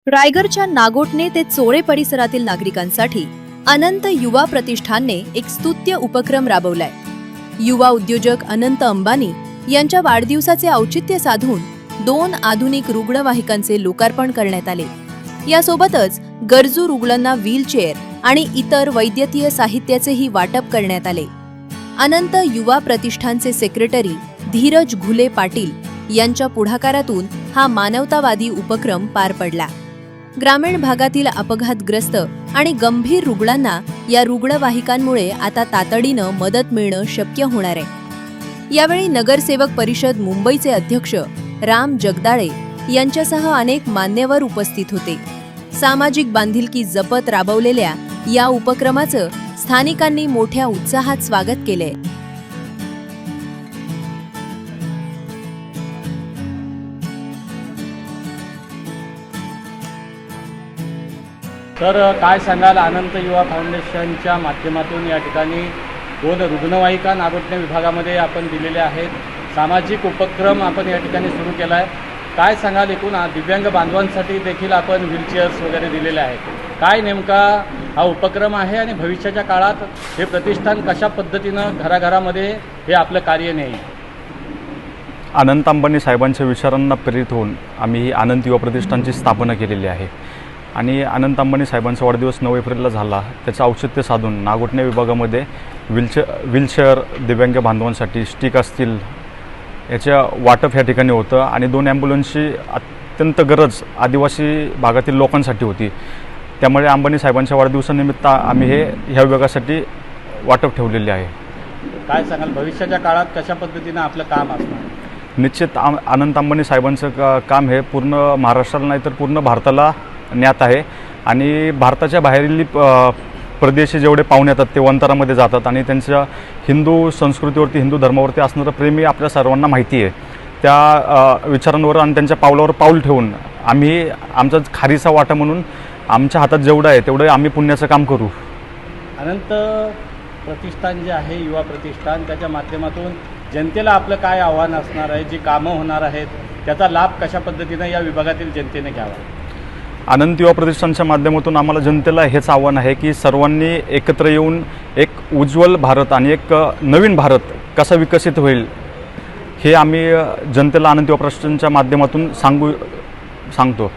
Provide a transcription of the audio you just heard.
रायगडच्या नागोठणे ते चोळे परिसरातील नागरिकांसाठी अनंत युवा प्रतिष्ठानने एक स्तुत्य उपक्रम राबवलाय। युवा उद्योजक अनंत अंबानी यांच्या वाढदिवसाचे औचित्य साधून 2 आधुनिक रुग्णवाहिकांचे लोकार्पण करण्यात आले। यासोबतच गरजू रुग्णांना व्हीलचेअर आणि इतर वैद्यकीय साहित्याचेही वाटप करण्यात आले। अनंत युवा प्रतिष्ठानचे सेक्रेटरी धीरज घुले पाटील यांच्या पुढाकारातून हा मानवतावादी उपक्रम पार पडला। ग्रामीण भागातील अपघातग्रस्त आणि गंभीर रुग्णांना या रुग्णवाहिकांमुळे आता तातडीनं मदत मिळणं शक्य होणार आहे। यावेळी नगरसेवक परिषद मुंबईचे अध्यक्ष राम जगदाळे यांच्यासह अनेक मान्यवर उपस्थित होते। सामाजिक बांधिलकी जपत राबवलेल्या या उपक्रमाचं स्थानिकांनी मोठ्या उत्साहात स्वागत केले। तर काय सांगाल, अनंत युवा फाउंडेशनच्या माध्यमातून या ठिकाणी 2 रुग्णवाहिका नागोठणे विभागामध्ये आपण दिलेल्या आहेत। सामाजिक उपक्रम आपण या ठिकाणी सुरू केला आहे। काय सांगाल, एकूण दिव्यांग बांधवांसाठी देखील आपण व्हीलचेअर्स वगैरे दिलेले आहेत। काय नेमका हा उपक्रम आहे आणि भविष्याच्या काळात हे प्रतिष्ठान कशा पद्धतीनं घराघरामध्ये हे आपलं कार्य नेईल? अनंत अंबानी साहेबांच्या विचारांना प्रेरित होऊन आम्ही ही अनंत युवा प्रतिष्ठानची स्थापना केलेली आहे आणि अनंत अंबानी साहेबांचा वाढदिवस 9 एप्रिलला झाला। त्याचं औचित्य साधून नागोठणे विभागामध्ये व्हीलचेअर दिव्यांग बांधवांसाठी स्टिक असतील याच्या वाटप या ठिकाणी होतं आणि 2 ॲम्ब्युलन्सची अत्यंत गरज आदिवासी भागातील लोकांसाठी होती। त्यामुळे अंबानी साहेबांच्या वाढदिवसानिमित्त आम्ही ह्या विभागासाठी वाटप ठेवलेले आहे। काय सांगाल, भविष्याच्या काळात कशा पद्धतीनं आपलं काम असणार? निश्चित अनंत अंबानी साहेबांचं काम हे पूर्ण महाराष्ट्राला नाही तर पूर्ण भारताला ज्ञात आहे आणि भारताच्या बाहेरील प्रदेश जेवढे पाहुणे येतात ते वंतारामध्ये जातात आणि त्यांच्या हिंदू संस्कृतीवरती, हिंदू धर्मावरती असणारं प्रेमी आपल्या सर्वांना माहिती आहे। त्या विचारांवर आणि त्यांच्या पावलावर पाऊल ठेवून आम्ही आमचा खारीचा वाटा म्हणून आमच्या हातात जेवढं आहे तेवढं आम्ही पुण्याचं काम करू। अनंत प्रतिष्ठान जे आहे, युवा प्रतिष्ठान, त्याच्या माध्यमातून जनतेला आपलं काय आव्हान असणार आहे? जी कामं होणार आहेत त्याचा लाभ कशा पद्धतीनं या विभागातील जनतेने घ्यावा? अनंत युवा प्रतिष्ठानच्या माध्यमातून आम्हाला जनतेला हेच आव्हान आहे की सर्वांनी एकत्र येऊन एक उज्ज्वल भारत आणि एक नवीन भारत कसा विकसित होईल हे आम्ही जनतेला अनंत युवा प्रतिष्ठानच्या माध्यमातून सांगतो।